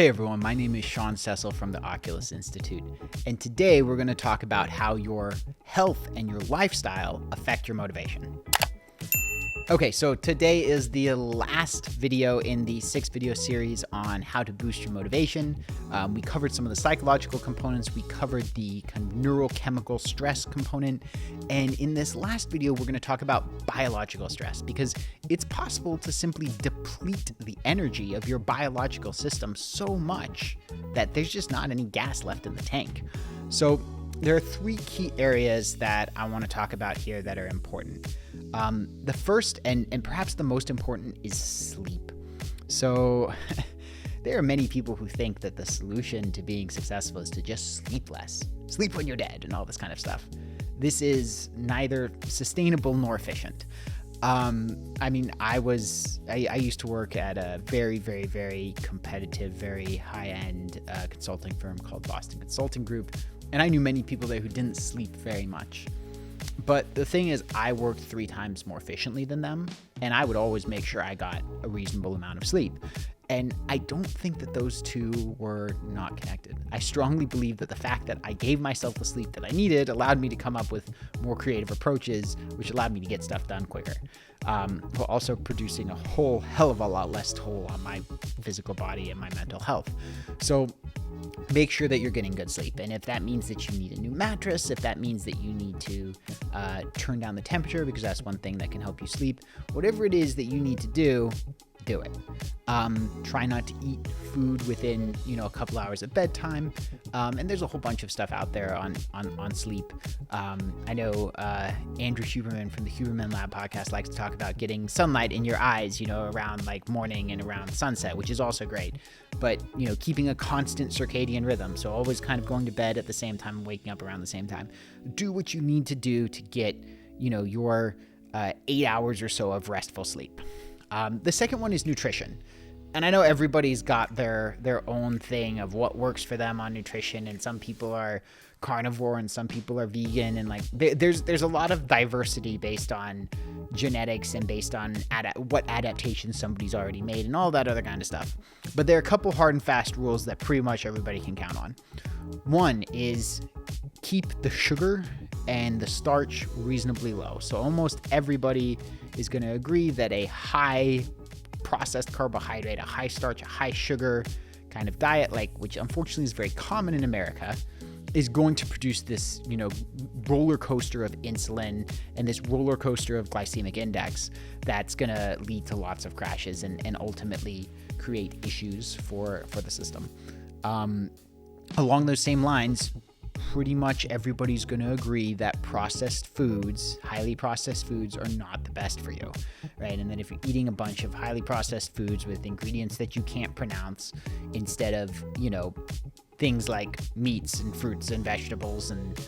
Hey everyone, my name is Sean Cecil from the Oculus Institute, and today we're going to talk about how your health and your lifestyle affect your motivation. Okay, so today is the last video in the 6-video series on how to boost your motivation. We covered some of the psychological components, we covered the kind of neurochemical stress component, and in this last video we're going to talk about biological stress, because it's possible to simply deplete the energy of your biological system so much that there's just not any gas left in the tank. So there are 3 key areas that I want to talk about here that are important. The first and perhaps the most important is sleep. So there are many people who think that the solution to being successful is to just sleep less, sleep when you're dead, and all this kind of stuff. This is neither sustainable nor efficient. I used to work at a very, very, very competitive, very high-end consulting firm called Boston Consulting Group, and I knew many people there who didn't sleep very much. But the thing is, I worked 3 times more efficiently than them, and I would always make sure I got a reasonable amount of sleep. And I don't think that those two were not connected. I strongly believe that the fact that I gave myself the sleep that I needed allowed me to come up with more creative approaches, which allowed me to get stuff done quicker, while also producing a whole hell of a lot less toll on my physical body and my mental health. So make sure that you're getting good sleep. And if that means that you need a new mattress, if that means that you need to turn down the temperature, because that's one thing that can help you sleep, whatever it is that you need to do it. Try not to eat food within, a couple hours of bedtime. And there's a whole bunch of stuff out there on sleep. I know Andrew Huberman from the Huberman Lab podcast likes to talk about getting sunlight in your eyes, around like morning and around sunset, which is also great. But, keeping a constant circadian rhythm. So always kind of going to bed at the same time and waking up around the same time. Do what you need to do to get, your 8 hours or so of restful sleep. The second one is nutrition. And I know everybody's got their own thing of what works for them on nutrition, and some people are carnivore and some people are vegan, and like there's a lot of diversity based on genetics and based on what adaptations somebody's already made and all that other kind of stuff. But there are a couple hard and fast rules that pretty much everybody can count on. One is keep the sugar and the starch reasonably low. So almost everybody is going to agree that a high processed carbohydrate, a high starch, a high sugar kind of diet, which unfortunately is very common in America, is going to produce this, roller coaster of insulin and this roller coaster of glycemic index that's going to lead to lots of crashes and ultimately create issues for the system. Along those same lines, pretty much everybody's going to agree that highly processed foods are not the best for you, right? And then if you're eating a bunch of highly processed foods with ingredients that you can't pronounce instead of, things like meats and fruits and vegetables and,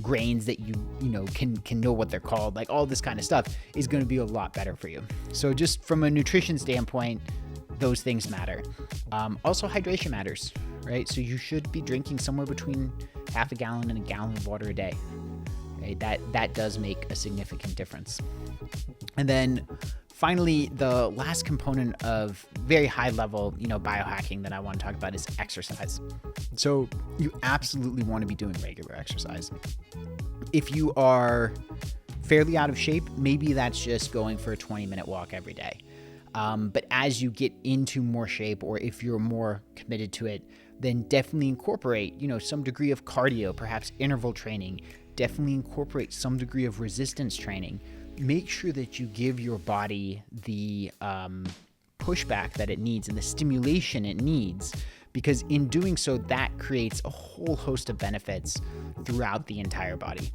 grains that you can know what they're called, like all this kind of stuff is going to be a lot better for you. So just from a nutrition standpoint, those things matter. Also, hydration matters, right? So you should be drinking somewhere between half a gallon and a gallon of water a day. Right? That does make a significant difference. And then finally, the last component of very high level, biohacking that I want to talk about is exercise. So you absolutely want to be doing regular exercise. If you are fairly out of shape, maybe that's just going for a 20-minute walk every day. But as you get into more shape, or if you're more committed to it, then definitely incorporate, some degree of cardio, perhaps interval training. Definitely incorporate some degree of resistance training. Make sure that you give your body the pushback that it needs and the stimulation it needs, because in doing so, that creates a whole host of benefits throughout the entire body.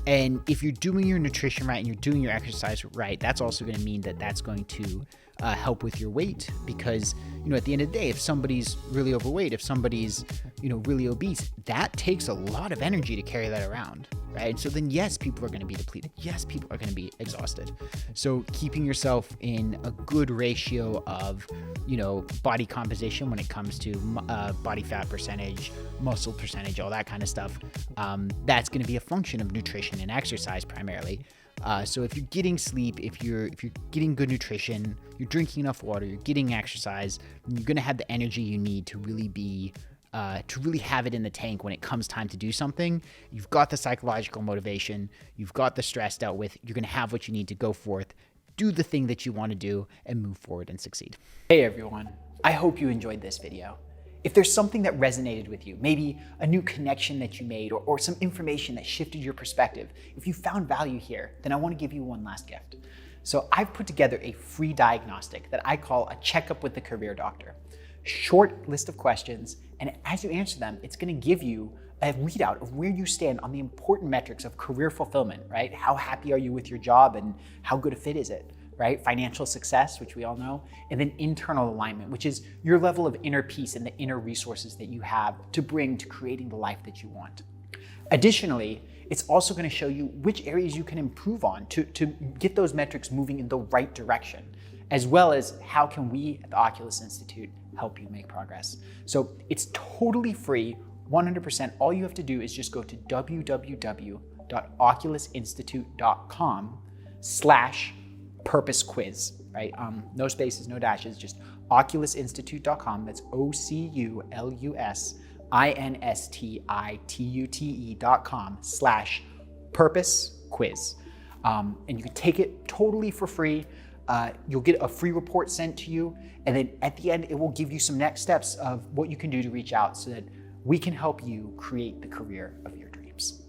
And if you're doing your nutrition right and you're doing your exercise right, that's also going to mean that that's going to help with your weight, because, at the end of the day, if somebody's really overweight, if somebody's, really obese, that takes a lot of energy to carry that around, right? And so then, yes, people are going to be depleted. Yes, people are going to be exhausted. So keeping yourself in a good ratio of, body composition when it comes to body fat percentage, muscle percentage, all that kind of stuff, that's going to be a function of nutrition and exercise primarily. So if you're getting sleep, if you're getting good nutrition, you're drinking enough water, you're getting exercise, then you're gonna have the energy you need to really have it in the tank when it comes time to do something. You've got the psychological motivation, you've got the stress dealt with, you're gonna have what you need to go forth, do the thing that you want to do, and move forward and succeed. Hey everyone, I hope you enjoyed this video. If there's something that resonated with you, maybe a new connection that you made or some information that shifted your perspective, if you found value here, then I want to give you one last gift. So I've put together a free diagnostic that I call a checkup with the career doctor. Short list of questions, and as you answer them, it's going to give you a readout of where you stand on the important metrics of career fulfillment, right? How happy are you with your job and how good a fit is it? Right? Financial success, which we all know, and then internal alignment, which is your level of inner peace and the inner resources that you have to bring to creating the life that you want. Additionally, it's also going to show you which areas you can improve on to get those metrics moving in the right direction, as well as how can we at the Oculus Institute help you make progress. So it's totally free, 100%. All you have to do is just go to www.oculusinstitute.com/purpose quiz, right? No spaces, no dashes, just oculusinstitute.com. That's OCULUSINSTITUTE.com/purpose quiz. And you can take it totally for free. You'll get a free report sent to you. And then at the end, it will give you some next steps of what you can do to reach out so that we can help you create the career of your dreams.